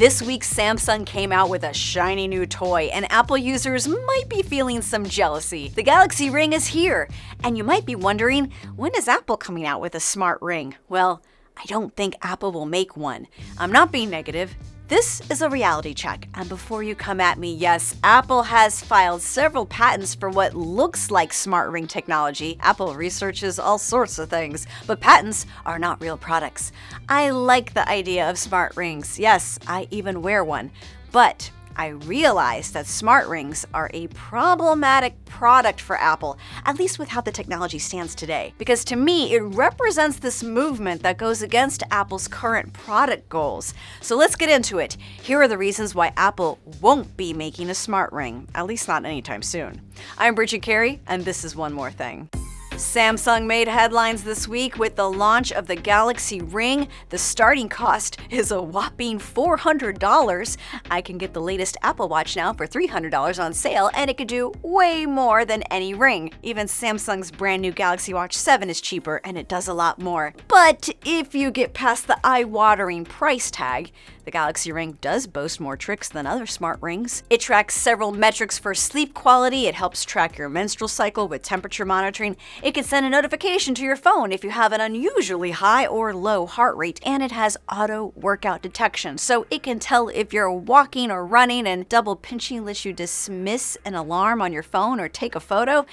This week, Samsung came out with a shiny new toy, and Apple users might be feeling some jealousy. The Galaxy Ring is here, and you might be wondering, when is Apple coming out with a smart ring? Well, I don't think Apple will make one. I'm not being negative. This is a reality check, and before you come at me, yes, Apple has filed several patents for what looks like smart ring technology. Apple researches all sorts of things, but patents are not real products. I like the idea of smart rings. Yes, I even wear one, but I realize that smart rings are a problematic product for Apple, at least with how the technology stands today. Because to me, it represents this movement that goes against Apple's current product goals. So let's get into it. Here are the reasons why Apple won't be making a smart ring, at least not anytime soon. I'm Bridget Carey, and this is One More Thing. Samsung made headlines this week with the launch of the Galaxy Ring. The starting cost is a whopping $400. I can get the latest Apple Watch now for $300 on sale, and it can do way more than any ring. Even Samsung's brand new Galaxy Watch 7 is cheaper, and it does a lot more. But if you get past the eye-watering price tag, the Galaxy Ring does boast more tricks than other smart rings. It tracks several metrics for sleep quality. It helps track your menstrual cycle with temperature monitoring. It can send a notification to your phone if you have an unusually high or low heart rate, and it has auto workout detection, so it can tell if you're walking or running, and double pinching lets you dismiss an alarm on your phone or take a photo.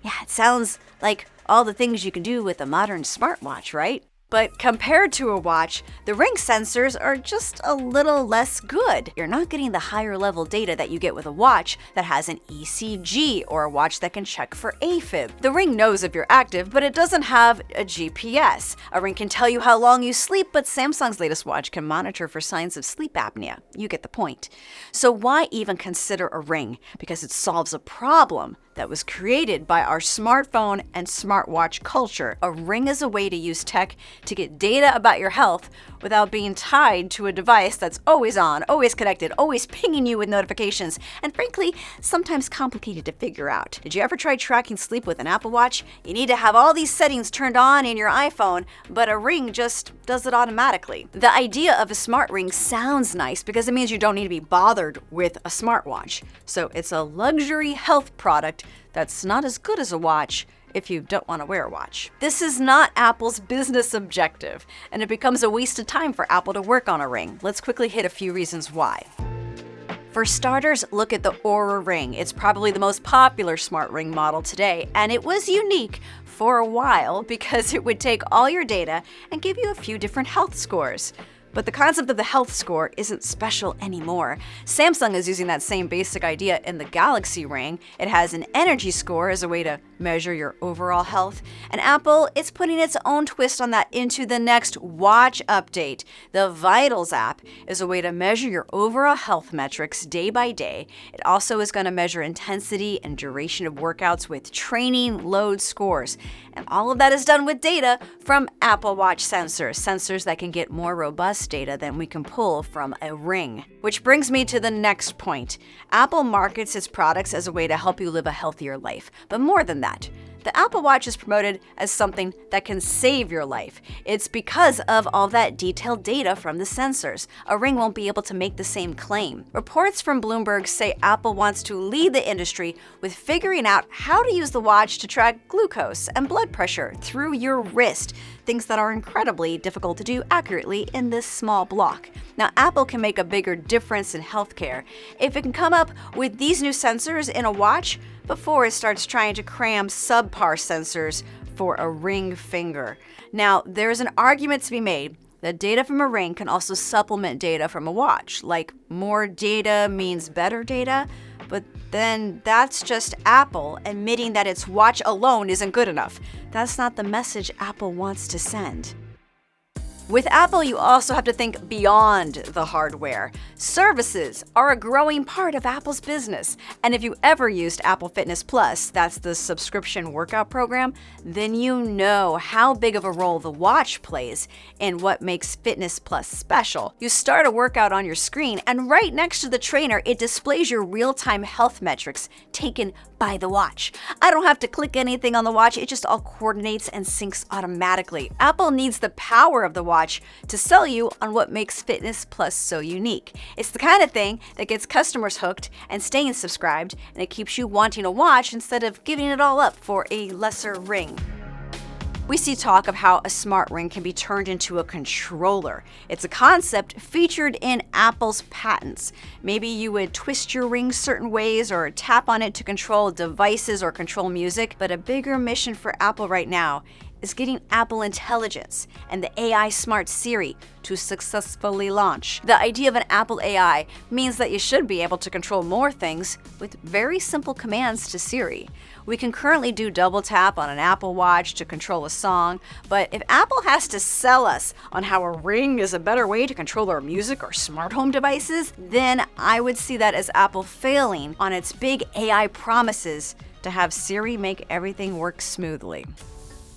Yeah, it sounds like all the things you can do with a modern smartwatch, right? But compared to a watch, the Ring sensors are just a little less good. You're not getting the higher level data that you get with a watch that has an ECG or a watch that can check for AFib. The Ring knows if you're active, but it doesn't have a GPS. A Ring can tell you how long you sleep, but Samsung's latest watch can monitor for signs of sleep apnea. You get the point. So why even consider a Ring? Because it solves a problem that was created by our smartphone and smartwatch culture. A ring is a way to use tech to get data about your health without being tied to a device that's always on, always connected, always pinging you with notifications, and frankly, sometimes complicated to figure out. Did you ever try tracking sleep with an Apple Watch? You need to have all these settings turned on in your iPhone, but a Ring just does it automatically. The idea of a smart ring sounds nice because it means you don't need to be bothered with a smartwatch. So it's a luxury health product that's not as good as a watch if you don't want to wear a watch. This is not Apple's business objective, and it becomes a waste of time for Apple to work on a ring. Let's quickly hit a few reasons why. For starters, look at the Oura Ring. It's probably the most popular smart ring model today, and it was unique for a while because it would take all your data and give you a few different health scores. But the concept of the health score isn't special anymore. Samsung is using that same basic idea in the Galaxy Ring. It has an energy score as a way to measure your overall health. And Apple is putting its own twist on that into the next watch update. The Vitals app is a way to measure your overall health metrics day by day. It also is going to measure intensity and duration of workouts with training load scores. And all of that is done with data from Apple Watch sensors that can get more robust data than we can pull from a ring. Which brings me to the next point. Apple markets its products as a way to help you live a healthier life. But more than that, the Apple Watch is promoted as something that can save your life. It's because of all that detailed data from the sensors. A ring won't be able to make the same claim. Reports from Bloomberg say Apple wants to lead the industry with figuring out how to use the watch to track glucose and blood pressure through your wrist, things that are incredibly difficult to do accurately in this small block. Now, Apple can make a bigger difference in healthcare if it can come up with these new sensors in a watch before it starts trying to cram subpar sensors for a ring finger. Now, there's an argument to be made that data from a ring can also supplement data from a watch. Like, more data means better data, but then that's just Apple admitting that its watch alone isn't good enough. That's not the message Apple wants to send. With Apple, you also have to think beyond the hardware. Services are a growing part of Apple's business, and if you ever used Apple Fitness Plus, that's the subscription workout program, then you know how big of a role the watch plays in what makes Fitness Plus special. You start a workout on your screen, and right next to the trainer, it displays your real-time health metrics taken by the watch. I don't have to click anything on the watch, it just all coordinates and syncs automatically. Apple needs the power of the watch Watch to sell you on what makes Fitness Plus so unique. It's the kind of thing that gets customers hooked and staying subscribed, and it keeps you wanting a watch instead of giving it all up for a lesser ring. We see talk of how a smart ring can be turned into a controller. It's a concept featured in Apple's patents. Maybe you would twist your ring certain ways or tap on it to control devices or control music, but a bigger mission for Apple right now is getting Apple Intelligence and the AI Smart Siri to successfully launch. The idea of an Apple AI means that you should be able to control more things with very simple commands to Siri. We can currently do double tap on an Apple Watch to control a song, but if Apple has to sell us on how a ring is a better way to control our music or smart home devices, then I would see that as Apple failing on its big AI promises to have Siri make everything work smoothly.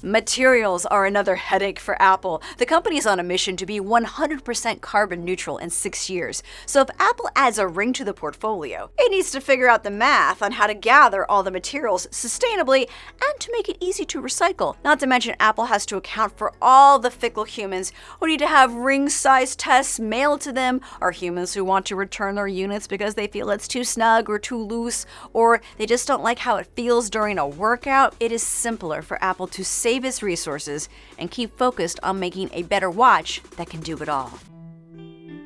Materials are another headache for Apple. The company is on a mission to be 100% carbon neutral in 6 years. So if Apple adds a ring to the portfolio, it needs to figure out the math on how to gather all the materials sustainably and to make it easy to recycle. Not to mention, Apple has to account for all the fickle humans who need to have ring-size tests mailed to them, or humans who want to return their units because they feel it's too snug or too loose, or they just don't like how it feels during a workout. It is simpler for Apple to save its resources and keep focused on making a better watch that can do it all.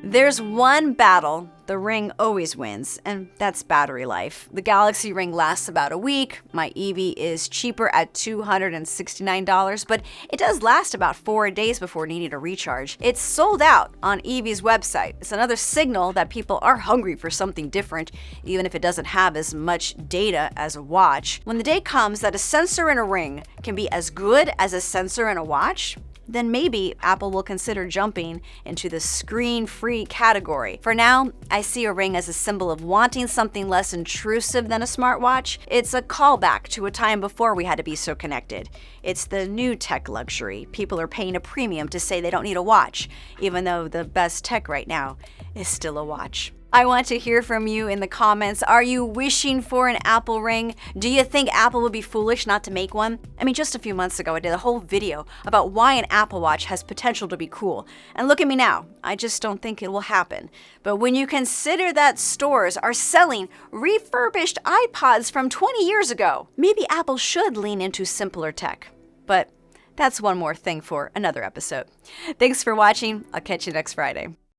There's one battle the ring always wins, and that's battery life. The Galaxy Ring lasts about a week. My Evie is cheaper at $269, but it does last about 4 days before needing a recharge. It's sold out on Evie's website. It's another signal that people are hungry for something different, even if it doesn't have as much data as a watch. When the day comes that a sensor in a ring can be as good as a sensor in a watch, then maybe Apple will consider jumping into the screen-free category. For now, I see a ring as a symbol of wanting something less intrusive than a smartwatch. It's a callback to a time before we had to be so connected. It's the new tech luxury. People are paying a premium to say they don't need a watch, even though the best tech right now is still a watch. I want to hear from you in the comments. Are you wishing for an Apple ring? Do you think Apple would be foolish not to make one? I mean, just a few months ago, I did a whole video about why an Apple Watch has potential to be cool. And look at me now. I just don't think it will happen. But when you consider that stores are selling refurbished iPods from 20 years ago, maybe Apple should lean into simpler tech. But that's one more thing for another episode. Thanks for watching. I'll catch you next Friday.